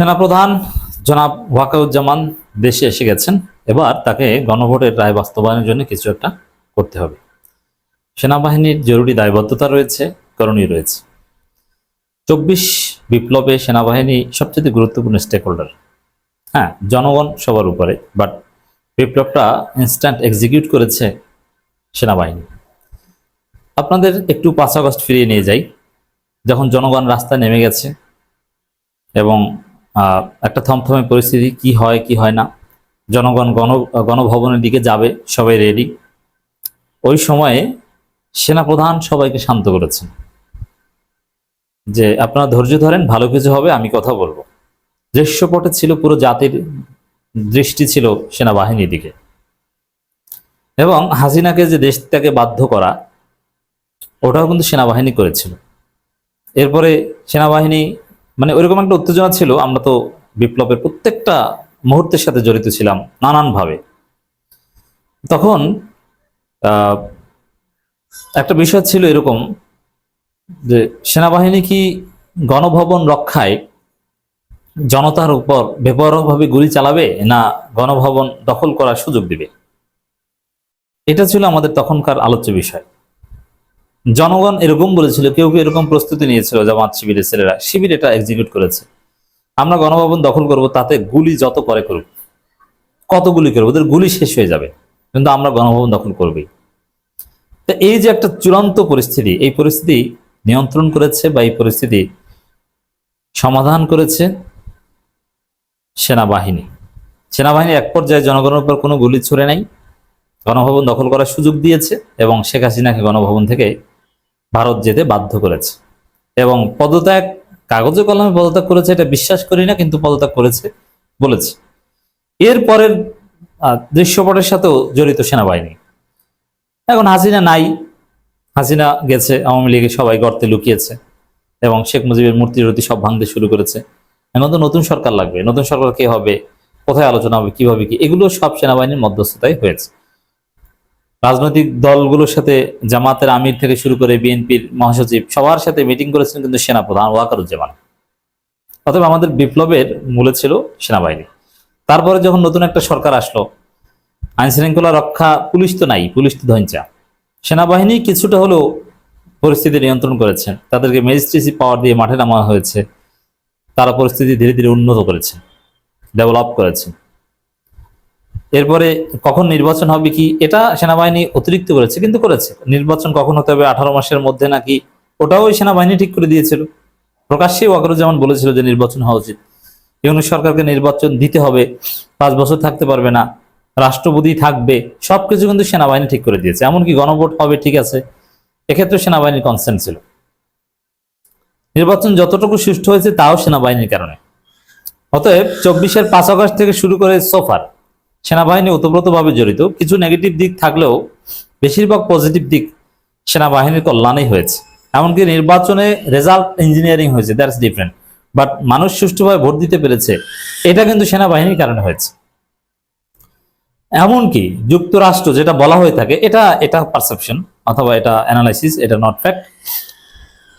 সেনাপ্রধান জনাব ওয়াকারুজ্জামান দেশে এসে গেছেন। এবার তাকে গণভোটের রায় বাস্তবায়নের জন্য কিছু একটা করতে হবে। সেনাবাহিনীর জরুরি দায়বদ্ধতা রয়েছে, করণীয় রয়েছে। ২৪ বিপ্লবে সেনাবাহিনী সবচেয়ে গুরুত্বপূর্ণ স্টেক হোল্ডার। হ্যাঁ, জনগণ সবার উপরে, বাট বিপ্লবটা ইনস্ট্যান্ট এক্সিকিউট করেছে সেনাবাহিনী। আপনাদের একটু ৫ আগস্ট ফিরিয়ে নিয়ে যাই, যখন জনগণ রাস্তায় নেমে গেছে এবং একটা থমথমে পরিস্থিতি, কি হয় কি হয় না, জনগণ গণভবনের দিকে যাবে, সবাই রেডি। ওই সময়ে সেনাপ্রধান সবাইকে শান্ত করেছেন যে আপনারা ধৈর্য ধরেন, ভালো কিছু হবে, আমি কথা বলবো। দৃশ্যপটে ছিল পুরো জাতির দৃষ্টি ছিল সেনাবাহিনীর দিকে, এবং হাসিনাকে যে দেশ থেকে বাধ্য করা, ওটাও কিন্তু সেনাবাহিনী করেছিল। এরপরে সেনাবাহিনী মানে ওইরকম একটা উত্তেজনা ছিল, আমরা তো বিপ্লবের প্রত্যেকটা মুহূর্তের সাথে জড়িত ছিলাম নানানভাবে। তখন একটা বিষয় ছিল এরকম যে সেনাবাহিনী কি গণভবন রক্ষায় জনতার উপর বেপরোয়াভাবে গুলি চালাবে, না গণভবন দখল করার সুযোগ দিবে? এটা ছিল আমাদের তখনকার আলোচ্য বিষয়। জনগণ এরকম বলেছিল, কেউ কেউ এরকম প্রস্তুতি নিয়েছিল, জামাত শিবিরের ছেলেরা, শিবির এটা এক্সিকিউট করেছে, আমরা গণভবন দখল করব, তাতে গুলি যত করে করুক, কত গুলি করবো, ওদের গুলি শেষ হয়ে যাবে, কিন্তু আমরা গণভবন দখল করবই। তো এই যে একটা চূড়ান্ত পরিস্থিতি, এই পরিস্থিতি নিয়ন্ত্রণ করেছে বা এই পরিস্থিতি সমাধান করেছে সেনাবাহিনী। সেনাবাহিনী এক পর্যায়ে জনগণের উপর কোনো গুলি ছুড়ে নাই, গণভবন দখল করার সুযোগ দিয়েছে এবং শেখ হাসিনাকে গণভবন থেকে ভারত যেতে বাধ্য করেছে। এবং পদত্যাগ, কাগজে কলমে পদত্যাগ করেছে এটা বিশ্বাস করি না, কিন্তু পদত্যাগ করেছে বলেছে। এর পরের দৃশ্যপটের সাথেও জড়িত সেনাবাহিনী। এখন হাসিনা নাই, হাসিনা গেছে, আওয়ামী লীগের সবাই গর্তে লুকিয়েছে এবং শেখ মুজিবের মূর্তি রতি সব ভাঙতে শুরু করেছে। এখন তো নতুন সরকার লাগবে, নতুন সরকার কে হবে, কোথায় আলোচনা হবে, কিভাবে কি, এগুলো সব সেনাবাহিনীর মধ্যস্থতায় হয়েছে। রাজনৈতিক দলগুলোর সাথে জামাতের আমির থেকে শুরু করে বিএনপির মহাসচিব সবার সাথে মিটিং করেছেন কিন্তু সেনাপ্রধান ওয়াকারুজ্জামান। অতএব আমাদের বিপ্লবের মূলে ছিল সেনাবাহিনী। তারপরে যখন নতুন একটা সরকার আসলো, আইন শৃঙ্খলা রক্ষা, পুলিশ তো নাই, পুলিশ তো ধৈঞ্চা, সেনাবাহিনী কিছুটা হলেও পরিস্থিতি নিয়ন্ত্রণ করেছেন, তাদেরকে ম্যাজিস্ট্রেসি পাওয়ার দিয়ে মাঠে নামা হয়েছে, তারা পরিস্থিতি ধীরে ধীরে উন্নত করেছে, ডেভেলপ করেছে। এরপরে কখন নির্বাচন হবে কি, এটা সেনাবাহিনী অতিরিক্ত করেছে, কিন্তু করেছে। নির্বাচন কখন হতে হবে, 18 মাসের মধ্যে নাকি, ওটাও সেনাবাহিনী ঠিক করে দিয়েছিল। প্রকাশ্যে ওয়াকারুজ্জামান বলেছিল যে নির্বাচন হওয়া উচিত, ইউনূস সরকারকে নির্বাচন দিতে হবে, 5 বছর থাকতে পারবে না, রাষ্ট্রপতি থাকবে, সবকিছু কিন্তু সেনাবাহিনী ঠিক করে দিয়েছে। এমনকি গণভোট হবে, ঠিক আছে, এক্ষেত্রে সেনাবাহিনীর কনসেন্ট ছিল। নির্বাচন যতটুকু সুষ্ঠু হয়েছে তাও সেনাবাহিনীর কারণে। অতএব 24-এর 5 আগস্ট থেকে শুরু করে সোফার সেনাবাহিনী ওতপ্রোতভাবে জড়িত। কিছু নেগেটিভ দিক থাকলেও বেশিরভাগ পজিটিভ দিক সেনাবাহিনীর কল্যাণেই হয়েছে। এমনকি নির্বাচনে রেজাল্ট ইঞ্জিনিয়ারিং হয়েছে, দ্যাটস ডিফারেন্ট, বাট মানুষ সুষ্ঠুভাবে ভোট দিতে পেরেছে, এটা কিন্তু সেনাবাহিনীর কারণে হয়েছে। এমনকি যুক্তরাষ্ট্র যেটা বলা হয়ে থাকে, এটা পারসেপশন অথবা এটা অ্যানালাইসিস, এটা নট ফ্যাক্ট,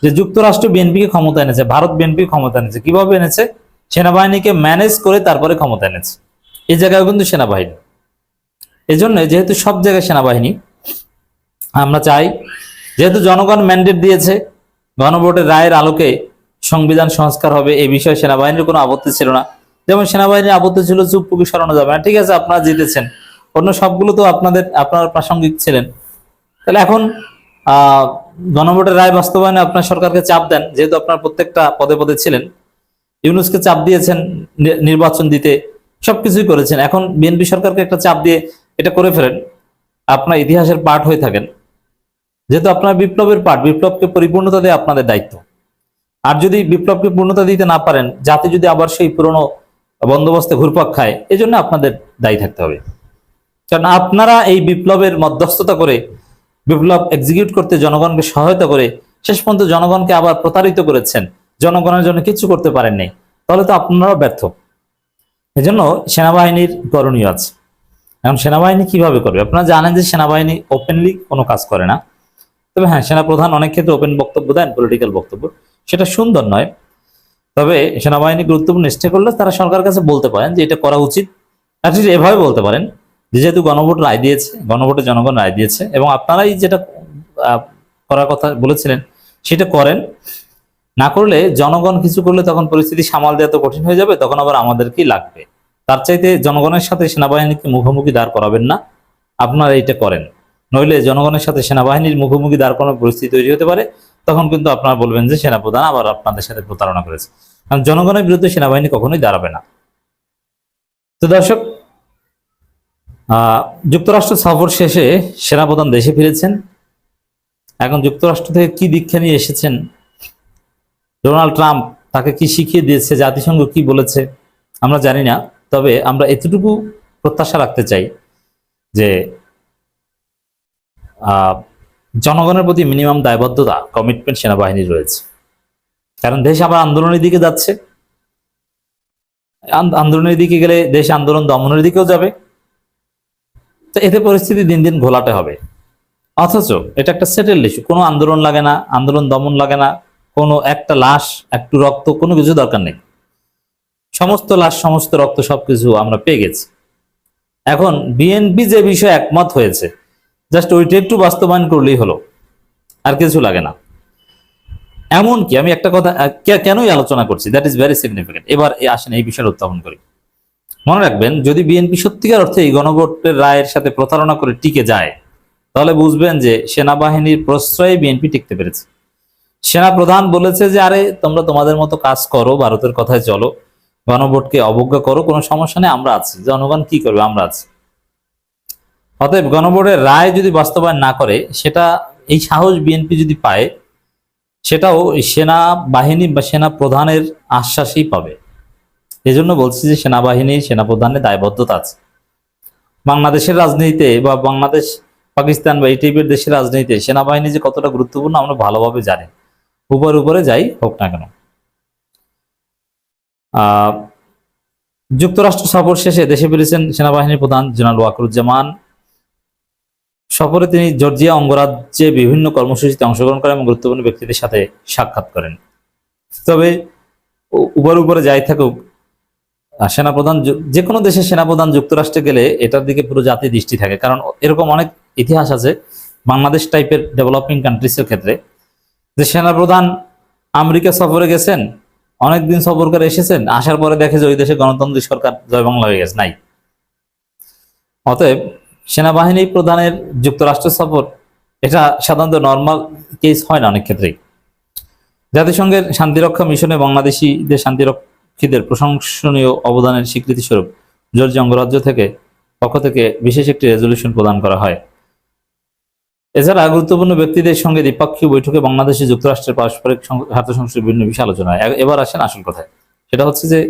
যে যুক্তরাষ্ট্র বিএনপিকে ক্ষমতা এনেছে, ভারত বিএনপি ক্ষমতা এনেছে। কিভাবে এনেছে? সেনাবাহিনীকে ম্যানেজ করে তারপরে ক্ষমতা এনেছে। এই জায়গায় কিন্তু সেনাবাহিনী, এই জন্য যেহেতু সব জায়গায় সেনাবাহিনী, আমরা চাই যেহেতু জনগণ ম্যান্ডেট দিয়েছে, গণভোটের রায়ের আলোকে সংবিধান সংস্কার হবে, এই বিষয়ে সেনাবাহিনীর কোনো আপত্তি ছিল না। যেমন সেনাবাহিনীর আপত্তি ছিল চুপ্পুকে সরানো যাবে না, ঠিক আছে, আপনারা জিতেছেন, অন্য সবগুলো তো আপনারা প্রাসঙ্গিক ছিলেন। তাহলে এখন গণভোটের রায় বাস্তবায়নে আপনার সরকারকে চাপ দেন, যেহেতু আপনার প্রত্যেকটা পদে পদে ছিলেন, ইউনূসকে চাপ দিয়েছেন নির্বাচন দিতে, সবকিছুই করেছেন। এখন বিএনপি সরকারকে একটা চাপ দিয়ে এটা করে ফেলেন, আপনার ইতিহাসের পার্ট হয়ে থাকেন, যেহেতু আপনার বিপ্লবের পার্ট, বিপ্লবকে পরিপূর্ণতা দেওয়া আপনাদের দায়িত্ব। আর যদি বিপ্লবকে পূর্ণতা দিতে না পারেন, জাতি যদি আবার সেই পুরনো বন্দোবস্তে ঘুরপাক খায়, এই জন্য আপনাদের দায়ী থাকতে হবে। কারণ আপনারা এই বিপ্লবের মধ্যস্থতা করে, বিপ্লব এক্সিকিউট করতে জনগণকে সহায়তা করে শেষ পর্যন্ত জনগণকে আবার প্রতারিত করেছেন, জনগণের জন্য কিছু করতে পারেননি, তাহলে তো আপনারা ব্যর্থ। এজন্য সেনাবাহিনীর করণীয় আছে। এখন সেনাবাহিনী কিভাবে করবে? আপনারা জানেন যে সেনাবাহিনী ওপেনলি কোনো কাজ করে না। তবে হ্যাঁ, সেনাপ্রধান অনেক ক্ষেত্রে ওপেন বক্তব্য দেন, পলিটিক্যাল বক্তব্য, সেটা সুন্দর নয়। তবে সেনাবাহিনী গুরুত্বপূর্ণ স্টেক করলে তারা সরকারের কাছে বলতে পারেন যে এটা করা উচিত। অ্যাটলিস্ট এভাবে বলতে পারেন যে যেহেতু গণভোট রায় দিয়েছে, গণভোটে জনগণ রায় দিয়েছে এবং আপনারাই যেটা করার কথা বলেছিলেন সেটা করেন। না করলে জনগণ কিছু করলে তখন পরিস্থিতি সামাল দেওয়া তো কঠিন হয়ে যাবে, তখন আবার আমাদেরকেই লাগবে। তার চাইতে জনগণের সাথে সেনাবাহিনীকে মুখোমুখি দাঁড় করাবেন না, আপনারা এইটা করেন। নইলে জনগণের সাথে সেনাবাহিনীর মুখোমুখি দাঁড় করানোর পরিস্থিতি তৈরি হতে পারে, তখন কিন্তু আপনারা বলবেন যে সেনাপ্রধান আবার আপনাদের সাথে প্রতারণা করেছে। কারণ জনগণের বিরুদ্ধে সেনাবাহিনী কখনোই দাঁড়াবে না। তো দর্শক, যুক্তরাষ্ট্র সফর শেষে সেনাপ্রধান দেশে ফিরেছেন। এখন যুক্তরাষ্ট্র থেকে কি দীক্ষা নিয়ে এসেছেন, ডোনাল্ড ট্রাম্প তাকে কি শিখিয়ে দিয়েছে, জাতিসংঘ কি বলেছে আমরা জানি না। তবে আমরা এতটুকু প্রত্যাশা রাখতে চাই যে জনগণের প্রতি মিনিমাম দায়বদ্ধতা, কমিটমেন্ট সেনাবাহিনীর রয়েছে। কারণ দেশ আবার আন্দোলনের দিকে যাচ্ছে, আন্দোলনের দিকে গেলে দেশ আন্দোলন দমনের দিকেও যাবে। তো এতে পরিস্থিতি দিন দিন ঘোলাটে হবে। অথচ এটা একটা সেটেলড ইস্যু, কোনো আন্দোলন লাগে না, আন্দোলন দমন লাগে না, কোনো একটা লাশ, একটু রক্ত, কোনো কিছু দরকার নেই। সমস্ত লাশ, সমস্ত রক্ত, সবকিছু আমরা পেয়ে গেছি। এখন বিএনপি যে বিষয়ে একমত হয়েছে, জাস্ট ওইটা একটু বাস্তবায়ন করলেই হলো, আর কিছু লাগে না। এমনকি আমি একটা কথা কেনই আলোচনা করছি, দ্যাট ইজ ভেরি সিগনিফিকেন্ট। এবার আসেন এই বিষয়ে উত্থাপন করি। মনে রাখবেন, যদি বিএনপি সত্যিকার অর্থে এই গণভোটের রায়ের সাথে প্রতারণা করে টিকে যায়, তাহলে বুঝবেন যে সেনাবাহিনীর প্রশ্রয়ে বিএনপি টিকতে পেরেছে। সেনা প্রধান বলেছে যে আরে তোমরা তোমাদের মতো কাজ করো, ভারতের কথায় চলো, গণভোটকে অবজ্ঞা করো, কোনো সমস্যা নেই, আমরা আছি, জনগণ কি করবে, আমরা আছি। অতএব গণভোটের রায় যদি বাস্তবায়ন না করে, সেটা এই সাহস বিএনপি যদি পায়, সেটাও সেনাবাহিনী বা সেনা প্রধানের আশ্বাসই পাবে। এই জন্য বলছি যে সেনাবাহিনী, সেনাপ্রধানের দায়বদ্ধতা আছে। বাংলাদেশের রাজনীতিতে বা বাংলাদেশ, পাকিস্তান বা এই টাইপের দেশের রাজনীতিতে সেনাবাহিনী যে কতটা গুরুত্বপূর্ণ আমরা ভালোভাবে জানি, উপরে যাই হোক না কেন। যুক্তরাষ্ট্র সফর শেষে দেশে ফিরেছেন সেনাবাহিনীর প্রধান জেনারেল ওয়াকারুজ্জামান। সফরে তিনি জর্জিয়া অঙ্গরাজ্যে বিভিন্ন কর্মসূচিতে অংশগ্রহণ করেন এবং গুরুত্বপূর্ণ ব্যক্তিদের সাথে সাক্ষাৎ করেন। তবে উপরে যাই থাকুক, সেনাপ্রধান, যে কোনো দেশের সেনাপ্রধান যুক্তরাষ্ট্রে গেলে এটার দিকে পুরো জাতি দৃষ্টি থাকে। কারণ এরকম অনেক ইতিহাস আছে বাংলাদেশ টাইপের ডেভেলপিং কান্ট্রিজের ক্ষেত্রে, যে সেনাপ্রধান আমেরিকা সফরে গেছেন, অনেকদিন সফর করে এসেছেন, আসার পরে দেখে যে ওই দেশে গণতান্ত্রিক সরকার জয় বাংলা হয়ে গেছে, নাই। অতএব সেনাবাহিনী প্রধানের যুক্তরাষ্ট্র সফর, এটা সাধারণত নর্মাল কেস হয় না অনেক ক্ষেত্রেই। জাতিসংঘের শান্তিরক্ষা মিশনে বাংলাদেশিদের শান্তিরক্ষীদের প্রশংসনীয় অবদানের স্বীকৃতি স্বরূপ জর্জিয়া অঙ্গরাজ্য পক্ষ থেকে বিশেষ একটি রেজলিউশন প্রদান করা হয়। এছাড়া গুরুত্বপূর্ণ ব্যক্তিদের সঙ্গে দ্বিপাক্ষিক বৈঠকে বাংলাদেশে যুক্তরাষ্ট্রের পারস্পরিক স্বার্থ সংশ্লিষ্ট বিভিন্ন বিষয় আলোচনা হয়। এবার আসেন আসল কথায়, সেটা হচ্ছে যে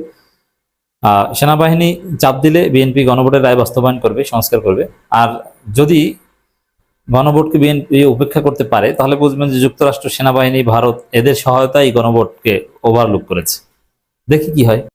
সেনাবাহিনী চাপ দিলে বিএনপি গণভোটের রায় বাস্তবায়ন করবে, সংস্কার করবে। আর যদি গণভোটকে বিএনপি উপেক্ষা করতে পারে, তাহলে বুঝবেন যে যুক্তরাষ্ট্র, সেনাবাহিনী, ভারত এদের সহায়তায় গণভোটকে ওভারলুক করেছে। দেখি কি হয়।